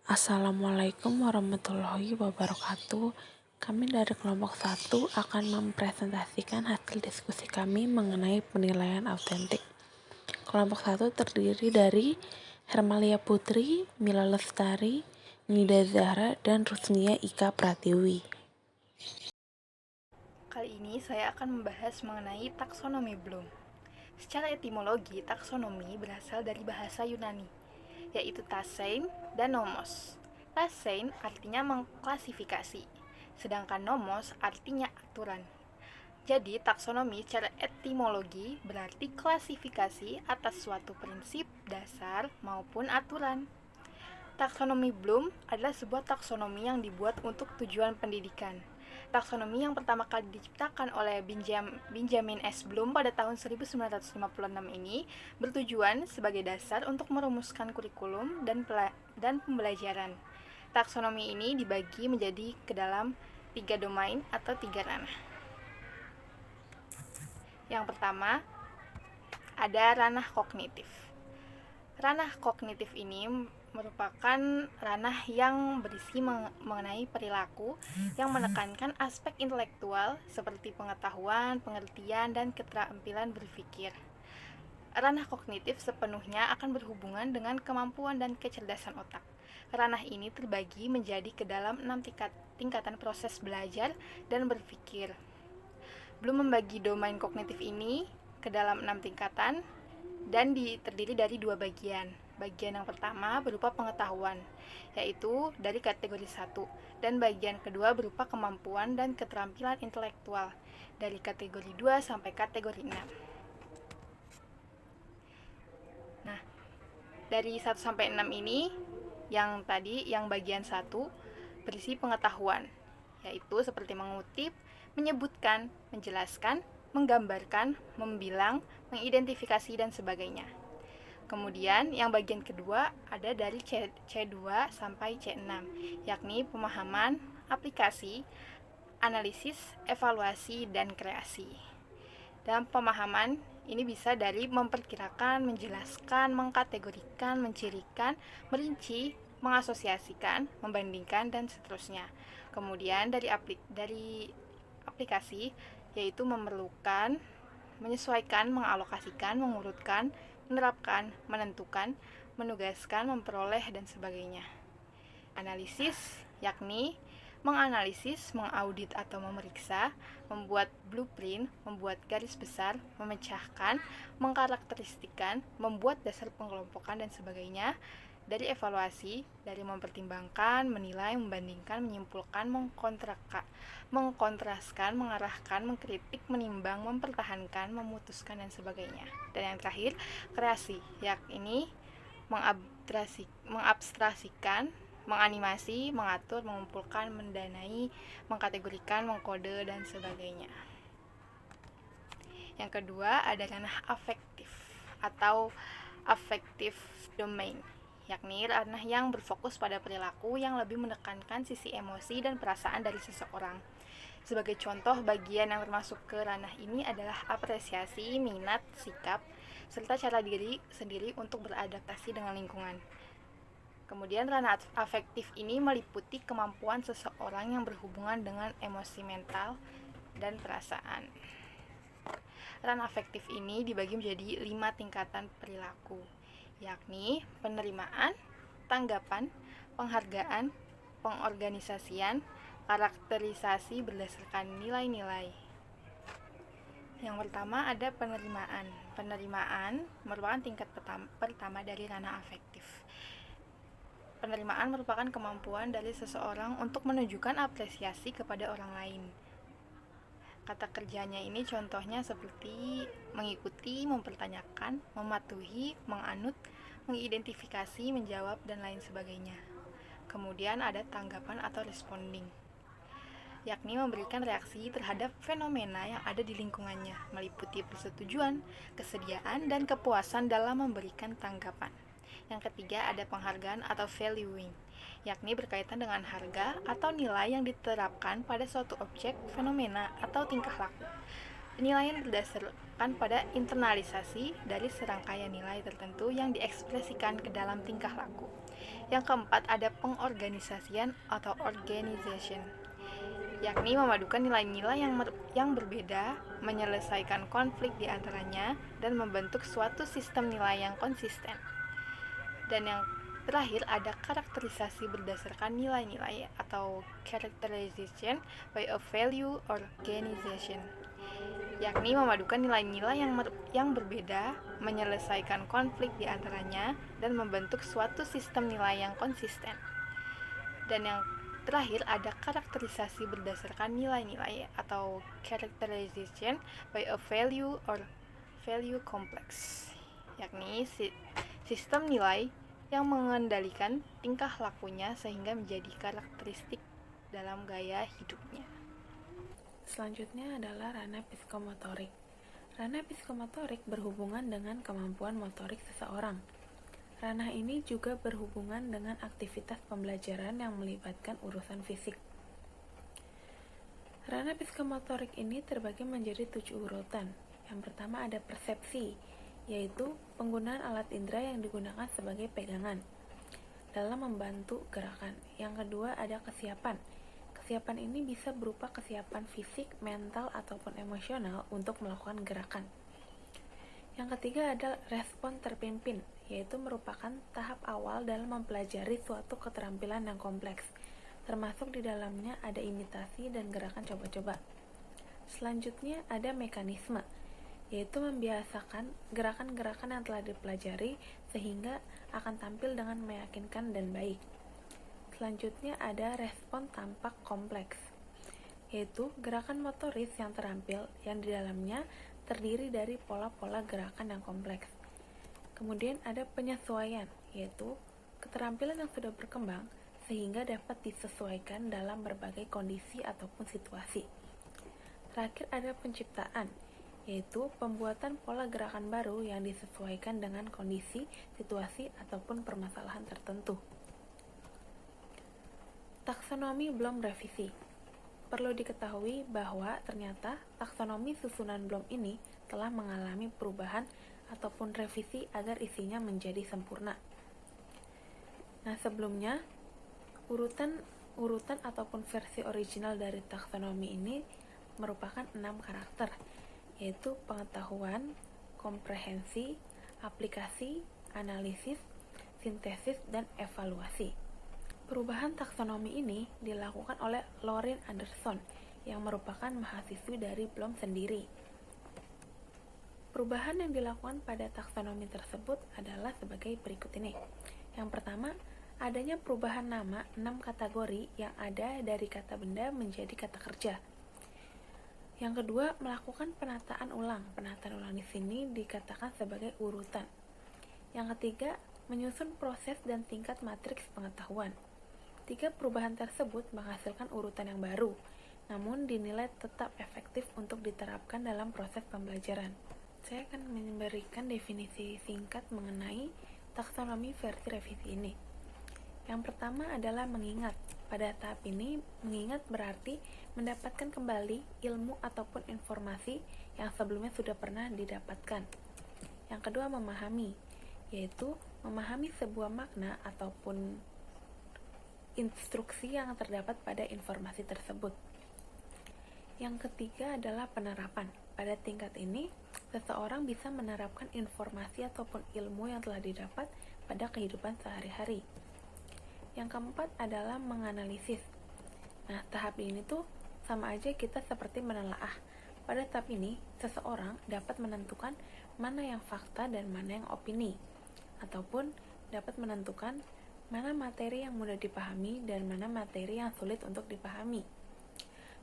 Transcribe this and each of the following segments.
Assalamualaikum warahmatullahi wabarakatuh. Kami dari kelompok 1 akan mempresentasikan hasil diskusi kami mengenai penilaian autentik. Kelompok 1 terdiri dari Hermalia Putri, Mila Lestari, Nida Zahra, dan Rusnia Ika Pratiwi. Kali ini saya akan membahas mengenai taksonomi Bloom. Secara etimologi, taksonomi berasal dari bahasa Yunani, yaitu tasein dan nomos. Tasein artinya mengklasifikasi, sedangkan nomos artinya aturan. Jadi, taksonomi secara etimologi berarti klasifikasi atas suatu prinsip, dasar, maupun aturan. Taksonomi Bloom adalah sebuah taksonomi yang dibuat untuk tujuan pendidikan. Taksonomi yang pertama kali diciptakan oleh Benjamin S. Bloom pada tahun 1956 ini bertujuan sebagai dasar untuk merumuskan kurikulum dan pembelajaran. Taksonomi ini dibagi menjadi ke dalam 3 domain atau 3 ranah. Yang pertama, ada ranah kognitif. Ranah kognitif ini merupakan ranah yang berisi mengenai perilaku yang menekankan aspek intelektual seperti pengetahuan, pengertian, dan keterampilan berpikir. Ranah kognitif sepenuhnya akan berhubungan dengan kemampuan dan kecerdasan otak. Ranah ini terbagi menjadi ke dalam 6 tingkatan proses belajar dan berpikir. Belum membagi domain kognitif ini ke dalam 6 tingkatan dan terdiri dari 2 bagian. Bagian yang pertama berupa pengetahuan, yaitu dari kategori 1, dan bagian kedua berupa kemampuan dan keterampilan intelektual dari kategori 2 sampai kategori 6. Nah, dari 1 sampai 6 ini, yang bagian 1 berisi pengetahuan, yaitu seperti mengutip, menyebutkan, menjelaskan, menggambarkan, membilang, mengidentifikasi, dan sebagainya. Kemudian yang bagian kedua ada dari C2 sampai C6, yakni pemahaman, aplikasi, analisis, evaluasi, dan kreasi. Dalam pemahaman, ini bisa dari memperkirakan, menjelaskan, mengkategorikan, mencirikan, merinci, mengasosiasikan, membandingkan, dan seterusnya. Kemudian dari aplikasi, yaitu memerlukan, menyesuaikan, mengalokasikan, mengurutkan, menerapkan, menentukan, menugaskan, memperoleh, dan sebagainya. Analisis, yakni menganalisis, mengaudit atau memeriksa, membuat blueprint, membuat garis besar, memecahkan, mengkarakteristikkan, membuat dasar pengelompokan, dan sebagainya. Dari evaluasi, dari mempertimbangkan, menilai, membandingkan, menyimpulkan, mengkontraskan, mengarahkan, mengkritik, menimbang, mempertahankan, memutuskan, dan sebagainya. Dan yang terakhir, kreasi, yakni mengabstraksikan, menganimasi, mengatur, mengumpulkan, mendanai, mengkategorikan, mengkode, dan sebagainya. Yang kedua ada ranah afektif atau affective domain, yakni ranah yang berfokus pada perilaku yang lebih menekankan sisi emosi dan perasaan dari seseorang. Sebagai contoh, bagian yang termasuk ke ranah ini adalah apresiasi, minat, sikap, serta cara diri sendiri untuk beradaptasi dengan lingkungan. Kemudian ranah afektif ini meliputi kemampuan seseorang yang berhubungan dengan emosi mental dan perasaan. Ranah afektif ini dibagi menjadi 5 tingkatan perilaku, yakni penerimaan, tanggapan, penghargaan, pengorganisasian, karakterisasi berdasarkan nilai-nilai. Yang pertama ada penerimaan. Penerimaan merupakan tingkat pertama dari ranah afektif. Penerimaan merupakan kemampuan dari seseorang untuk menunjukkan apresiasi kepada orang lain. Kata kerjanya ini contohnya seperti mengikuti, mempertanyakan, mematuhi, menganut, mengidentifikasi, menjawab, dan lain sebagainya. Kemudian ada tanggapan atau responding, yakni memberikan reaksi terhadap fenomena yang ada di lingkungannya, meliputi persetujuan, kesediaan, dan kepuasan dalam memberikan tanggapan. Yang ketiga ada penghargaan atau valuing, yakni berkaitan dengan harga atau nilai yang diterapkan pada suatu objek, fenomena, atau tingkah laku. Penilaian berdasarkan pada internalisasi dari serangkaian nilai tertentu yang diekspresikan ke dalam tingkah laku. Yang keempat ada pengorganisasian atau organization, yakni memadukan nilai-nilai yang berbeda, menyelesaikan konflik di antaranya, dan membentuk suatu sistem nilai yang konsisten. Dan yang terakhir ada karakterisasi berdasarkan nilai-nilai atau characterization by a value organization, yakni memadukan nilai-nilai yang berbeda, menyelesaikan konflik di antaranya, dan membentuk suatu sistem nilai yang konsisten. Dan yang terakhir ada karakterisasi berdasarkan nilai-nilai atau characterization by a value or value complex, yakni sistem nilai yang mengendalikan tingkah lakunya sehingga menjadi karakteristik dalam gaya hidupnya. Selanjutnya adalah ranah psikomotorik. Ranah psikomotorik berhubungan dengan kemampuan motorik seseorang. Ranah ini juga berhubungan dengan aktivitas pembelajaran yang melibatkan urusan fisik. Ranah psikomotorik ini terbagi menjadi 7 urutan. Yang pertama ada persepsi, yaitu penggunaan alat indera yang digunakan sebagai pegangan dalam membantu gerakan. Yang kedua ada kesiapan. Kesiapan ini bisa berupa kesiapan fisik, mental, ataupun emosional untuk melakukan gerakan. Yang ketiga ada respon terpimpin, yaitu merupakan tahap awal dalam mempelajari suatu keterampilan yang kompleks, termasuk di dalamnya ada imitasi dan gerakan coba-coba. Selanjutnya ada mekanisme, yaitu membiasakan gerakan-gerakan yang telah dipelajari sehingga akan tampil dengan meyakinkan dan baik. Selanjutnya ada respon tampak kompleks, yaitu gerakan motoris yang terampil yang di dalamnya terdiri dari pola-pola gerakan yang kompleks. Kemudian ada penyesuaian, yaitu keterampilan yang sudah berkembang sehingga dapat disesuaikan dalam berbagai kondisi ataupun situasi. Terakhir ada penciptaan, yaitu pembuatan pola gerakan baru yang disesuaikan dengan kondisi, situasi, ataupun permasalahan tertentu. Taksonomi Bloom revisi. Perlu diketahui bahwa ternyata taksonomi susunan Bloom ini telah mengalami perubahan ataupun revisi agar isinya menjadi sempurna. Nah, sebelumnya urutan ataupun versi original dari taksonomi ini merupakan 6 karakter, yaitu pengetahuan, komprehensi, aplikasi, analisis, sintesis, dan evaluasi. Perubahan taksonomi ini dilakukan oleh Lauren Anderson yang merupakan mahasiswi dari Bloom sendiri. Perubahan yang dilakukan pada taksonomi tersebut adalah sebagai berikut ini. Yang pertama, adanya perubahan nama 6 kategori yang ada dari kata benda menjadi kata kerja. Yang kedua, melakukan penataan ulang. Penataan ulang di sini dikatakan sebagai urutan. Yang ketiga, menyusun proses dan tingkat matriks pengetahuan. 3 perubahan tersebut menghasilkan urutan yang baru, namun dinilai tetap efektif untuk diterapkan dalam proses pembelajaran. Saya akan memberikan definisi singkat mengenai taksonomi versi revisi ini. Yang pertama adalah mengingat. Pada tahap ini, mengingat berarti mendapatkan kembali ilmu ataupun informasi yang sebelumnya sudah pernah didapatkan. Yang kedua, memahami, yaitu memahami sebuah makna ataupun instruksi yang terdapat pada informasi tersebut. Yang ketiga adalah penerapan. Pada tingkat ini, seseorang bisa menerapkan informasi ataupun ilmu yang telah didapat pada kehidupan sehari-hari. Yang keempat adalah menganalisis. Nah, tahap ini tuh sama aja kita seperti menelaah. Pada tahap ini, seseorang dapat menentukan mana yang fakta dan mana yang opini, ataupun dapat menentukan mana materi yang mudah dipahami dan mana materi yang sulit untuk dipahami.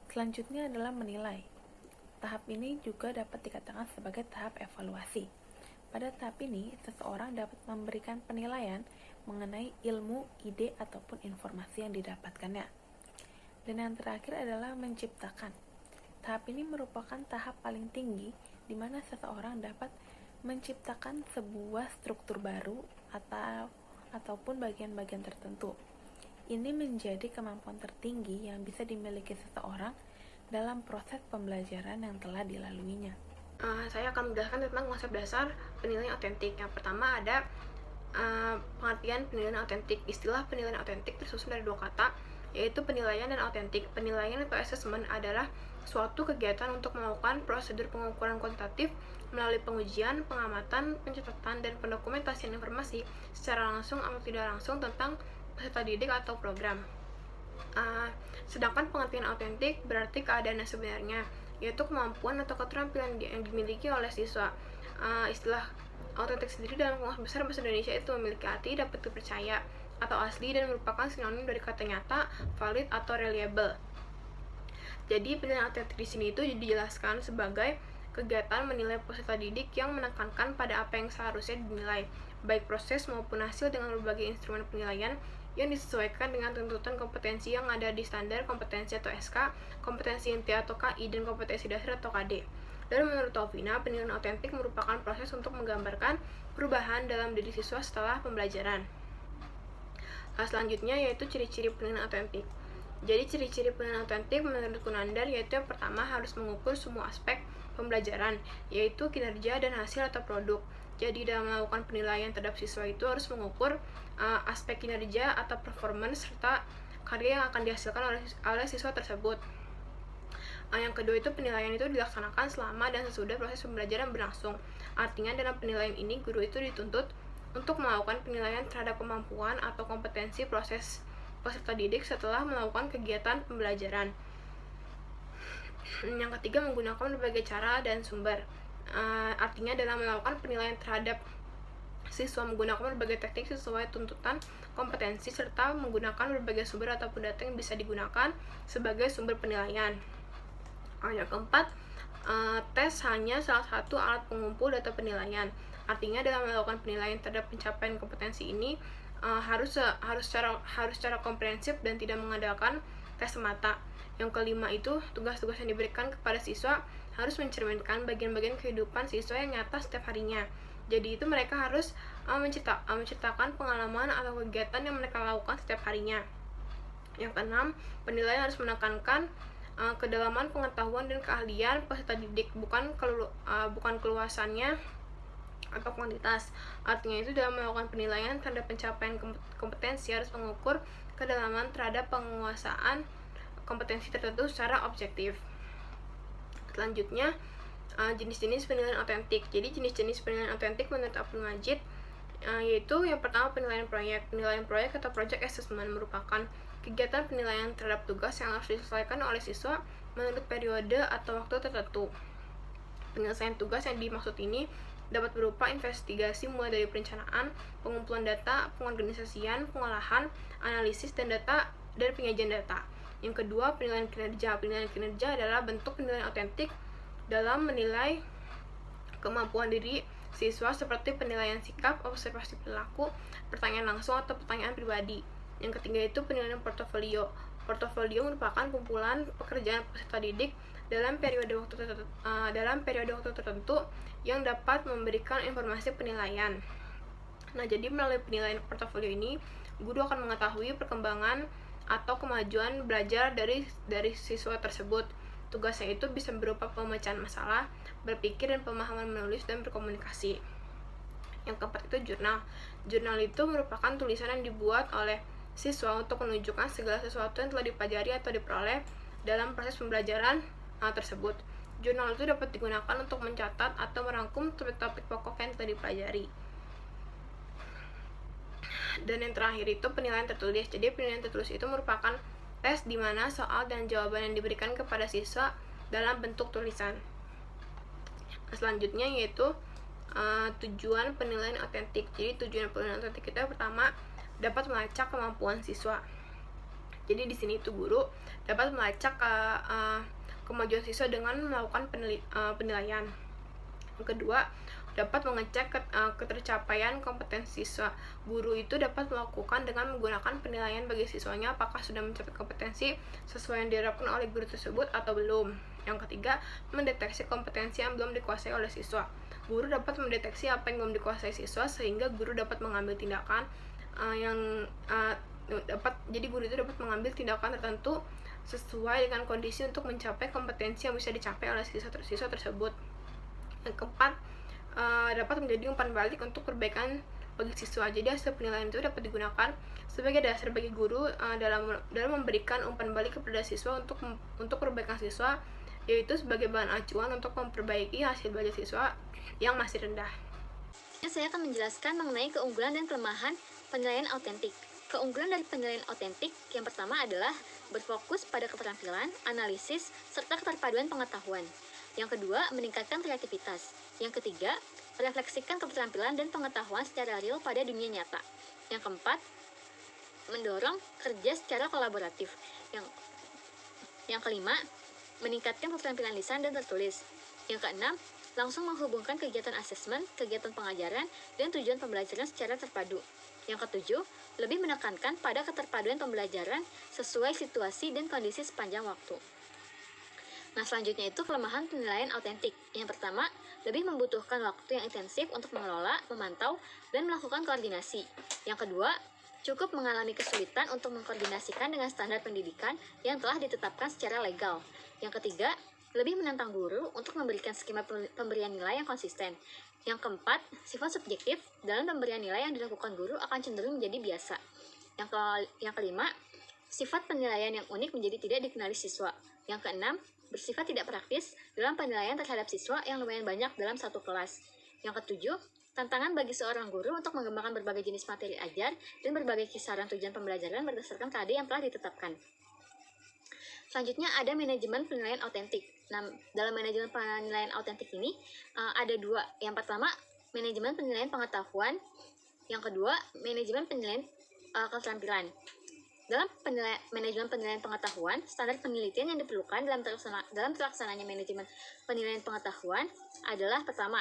Selanjutnya adalah menilai. Tahap ini juga dapat dikatakan sebagai tahap evaluasi. Pada tahap ini, seseorang dapat memberikan penilaian mengenai ilmu, ide, ataupun informasi yang didapatkannya. Dan yang terakhir adalah menciptakan. Tahap ini merupakan tahap paling tinggi di mana seseorang dapat menciptakan sebuah struktur baru ataupun bagian-bagian tertentu. Ini menjadi kemampuan tertinggi yang bisa dimiliki seseorang dalam proses pembelajaran yang telah dilaluinya. Saya akan menjelaskan tentang konsep dasar penilaian otentik. Yang pertama ada Pengertian penilaian autentik. Istilah penilaian autentik tersusun dari dua kata, yaitu penilaian dan autentik. Penilaian atau assessment adalah suatu kegiatan untuk melakukan prosedur pengukuran kuantitatif melalui pengujian, pengamatan, pencatatan, dan pendokumentasian informasi secara langsung atau tidak langsung tentang peserta didik atau program. Sedangkan pengertian autentik berarti keadaan yang sebenarnya, yaitu kemampuan atau keterampilan yang dimiliki oleh siswa. Istilah autentik sendiri dalam Kamus Besar Bahasa Indonesia itu memiliki arti dapat dipercaya atau asli dan merupakan sinonim dari kata nyata, valid, atau reliable. Jadi penilaian autentik di sini itu dijelaskan sebagai kegiatan menilai peserta didik yang menekankan pada apa yang seharusnya dinilai, baik proses maupun hasil dengan berbagai instrumen penilaian yang disesuaikan dengan tuntutan kompetensi yang ada di standar kompetensi atau SK, kompetensi inti atau KI, dan kompetensi dasar atau KD. Dan menurut Taufina, penilaian autentik merupakan proses untuk menggambarkan perubahan dalam diri siswa setelah pembelajaran. Selanjutnya yaitu ciri-ciri penilaian autentik. Jadi ciri-ciri penilaian autentik menurut Kunandar yaitu yang pertama harus mengukur semua aspek pembelajaran, yaitu kinerja dan hasil atau produk. Jadi dalam melakukan penilaian terhadap siswa itu harus mengukur aspek kinerja atau performance serta karya yang akan dihasilkan oleh siswa tersebut. Yang kedua itu penilaian itu dilaksanakan selama dan sesudah proses pembelajaran berlangsung. Artinya dalam penilaian ini guru itu dituntut untuk melakukan penilaian terhadap kemampuan atau kompetensi proses peserta didik setelah melakukan kegiatan pembelajaran. Yang ketiga menggunakan berbagai cara dan sumber. Artinya dalam melakukan penilaian terhadap siswa menggunakan berbagai teknik sesuai tuntutan kompetensi serta menggunakan berbagai sumber ataupun data yang bisa digunakan sebagai sumber penilaian. Yang keempat, tes hanya salah satu alat pengumpul data penilaian. Artinya dalam melakukan penilaian terhadap pencapaian kompetensi ini harus secara komprehensif dan tidak mengandalkan tes semata. Yang kelima itu tugas-tugas yang diberikan kepada siswa harus mencerminkan bagian-bagian kehidupan siswa yang nyata setiap harinya. Jadi itu mereka harus menceritakan pengalaman atau kegiatan yang mereka lakukan setiap harinya. Yang keenam, penilaian harus menekankan kedalaman pengetahuan dan keahlian peserta didik, bukan keluasannya atau kuantitas. Artinya itu dalam melakukan penilaian terhadap pencapaian kompetensi harus mengukur kedalaman terhadap penguasaan kompetensi tertentu secara objektif. Selanjutnya jenis-jenis penilaian autentik. Jadi jenis-jenis penilaian autentik menurut Abdul Majid yaitu yang pertama penilaian proyek. Penilaian proyek atau project assessment merupakan kegiatan penilaian terhadap tugas yang harus diselesaikan oleh siswa menurut periode atau waktu tertentu. Penyelesaian tugas yang dimaksud ini dapat berupa investigasi mulai dari perencanaan, pengumpulan data, pengorganisasian, pengolahan, analisis dan data, dan penyajian data. Yang kedua, penilaian kinerja. Penilaian kinerja adalah bentuk penilaian autentik dalam menilai kemampuan diri siswa seperti penilaian sikap, observasi perilaku, pertanyaan langsung atau pertanyaan pribadi. Yang ketiga itu penilaian portofolio. Portofolio merupakan kumpulan pekerjaan peserta didik dalam periode waktu tertentu yang dapat memberikan informasi penilaian. Nah, jadi melalui penilaian portofolio ini, guru akan mengetahui perkembangan atau kemajuan belajar dari siswa tersebut. Tugasnya itu bisa berupa pemecahan masalah, berpikir dan pemahaman menulis dan berkomunikasi. Yang keempat itu jurnal. Jurnal itu merupakan tulisan yang dibuat oleh siswa untuk menunjukkan segala sesuatu yang telah dipelajari atau diperoleh dalam proses pembelajaran tersebut. Jurnal itu dapat digunakan untuk mencatat atau merangkum topik-topik pokok yang telah dipelajari. Dan yang terakhir itu penilaian tertulis. Jadi penilaian tertulis itu merupakan tes di mana soal dan jawaban yang diberikan kepada siswa dalam bentuk tulisan. Selanjutnya yaitu tujuan penilaian autentik. Jadi tujuan penilaian autentik itu pertama dapat melacak kemampuan siswa. Jadi di sini itu guru dapat melacak kemajuan siswa dengan melakukan penilaian. Yang kedua, dapat mengecek ketercapaian kompetensi siswa. Guru itu dapat melakukan dengan menggunakan penilaian bagi siswanya apakah sudah mencapai kompetensi sesuai yang diharapkan oleh guru tersebut atau belum. Yang ketiga, mendeteksi kompetensi yang belum dikuasai oleh siswa. Guru dapat mendeteksi apa yang belum dikuasai siswa sehingga guru dapat mengambil tindakan jadi guru itu dapat mengambil tindakan tertentu sesuai dengan kondisi untuk mencapai kompetensi yang bisa dicapai oleh siswa tersebut. Yang keempat, dapat menjadi umpan balik untuk perbaikan bagi siswa. Jadi hasil penilaian itu dapat digunakan sebagai dasar bagi guru dalam memberikan umpan balik kepada siswa untuk perbaikan siswa, yaitu sebagai bahan acuan untuk memperbaiki hasil belajar siswa yang masih rendah. Saya akan menjelaskan mengenai keunggulan dan kelemahan penilaian autentik. Keunggulan dari penilaian autentik yang pertama adalah berfokus pada keterampilan, analisis, serta keterpaduan pengetahuan. Yang kedua, meningkatkan kreativitas. Yang ketiga, merefleksikan keterampilan dan pengetahuan secara real pada dunia nyata. Yang keempat, mendorong kerja secara kolaboratif. Yang kelima, meningkatkan keterampilan lisan dan tertulis. Yang keenam, langsung menghubungkan kegiatan asesmen, kegiatan pengajaran, dan tujuan pembelajaran secara terpadu. Yang ketujuh, lebih menekankan pada keterpaduan pembelajaran sesuai situasi dan kondisi sepanjang waktu. Nah, selanjutnya itu kelemahan penilaian autentik. Yang pertama, lebih membutuhkan waktu yang intensif untuk mengelola, memantau, dan melakukan koordinasi. Yang kedua, cukup mengalami kesulitan untuk mengkoordinasikan dengan standar pendidikan yang telah ditetapkan secara legal. Yang ketiga, lebih menantang guru untuk memberikan skema pemberian nilai yang konsisten. Yang keempat, sifat subjektif dalam pemberian nilai yang dilakukan guru akan cenderung menjadi biasa. Yang kelima, sifat penilaian yang unik menjadi tidak dikenali siswa. Yang keenam, bersifat tidak praktis dalam penilaian terhadap siswa yang lumayan banyak dalam satu kelas. Yang ketujuh, tantangan bagi seorang guru untuk mengembangkan berbagai jenis materi ajar dan berbagai kisaran tujuan pembelajaran berdasarkan KD yang telah ditetapkan. Selanjutnya ada manajemen penilaian autentik. Nah, dalam manajemen penilaian autentik ini ada dua. Yang pertama, manajemen penilaian pengetahuan. Yang kedua, manajemen penilaian keterampilan. Dalam manajemen penilaian pengetahuan, standar penelitian yang diperlukan dalam terlaksananya manajemen penilaian pengetahuan adalah pertama,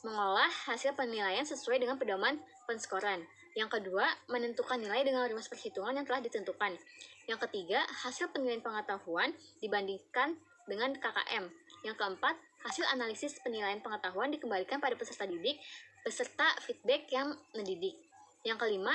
mengolah hasil penilaian sesuai dengan pedoman penskoran. Yang kedua, menentukan nilai dengan rumus perhitungan yang telah ditentukan. Yang ketiga, hasil penilaian pengetahuan dibandingkan dengan KKM. Yang keempat, hasil analisis penilaian pengetahuan dikembalikan pada peserta didik beserta feedback yang mendidik. Yang kelima,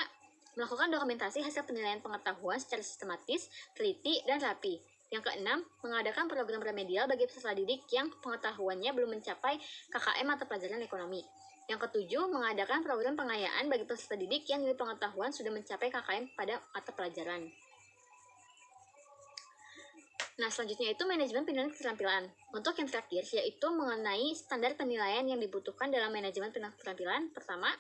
melakukan dokumentasi hasil penilaian pengetahuan secara sistematis, teliti, dan rapi. Yang keenam, mengadakan program remedial bagi peserta didik yang pengetahuannya belum mencapai KKM atau pelajaran ekonomi. Yang ketujuh, mengadakan program pengayaan bagi peserta didik yang nilai pengetahuan sudah mencapai KKM pada mata pelajaran. Nah, selanjutnya itu manajemen penilaian keterampilan. Untuk yang terakhir, yaitu mengenai standar penilaian yang dibutuhkan dalam manajemen penilaian keterampilan. Pertama,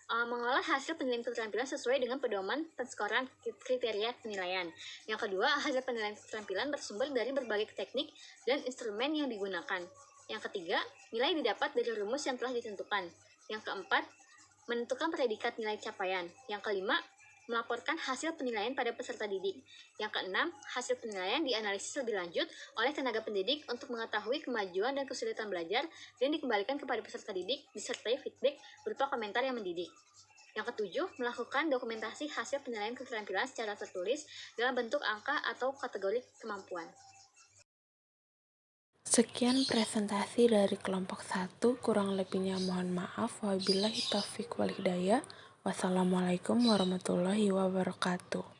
mengolah hasil penilaian keterampilan sesuai dengan pedoman penskoran kriteria penilaian. Yang kedua, hasil penilaian keterampilan bersumber dari berbagai teknik dan instrumen yang digunakan. Yang ketiga, nilai didapat dari rumus yang telah ditentukan. Yang keempat, menentukan predikat nilai capaian. Yang kelima, melaporkan hasil penilaian pada peserta didik. Yang keenam, hasil penilaian dianalisis lebih lanjut oleh tenaga pendidik untuk mengetahui kemajuan dan kesulitan belajar dan dikembalikan kepada peserta didik disertai feedback berupa komentar yang mendidik. Yang ketujuh, melakukan dokumentasi hasil penilaian keterampilan secara tertulis dalam bentuk angka atau kategori kemampuan. Sekian presentasi dari kelompok 1, kurang lebihnya mohon maaf. Wabillahi taufiq wal hidayah. Wassalamualaikum warahmatullahi wabarakatuh.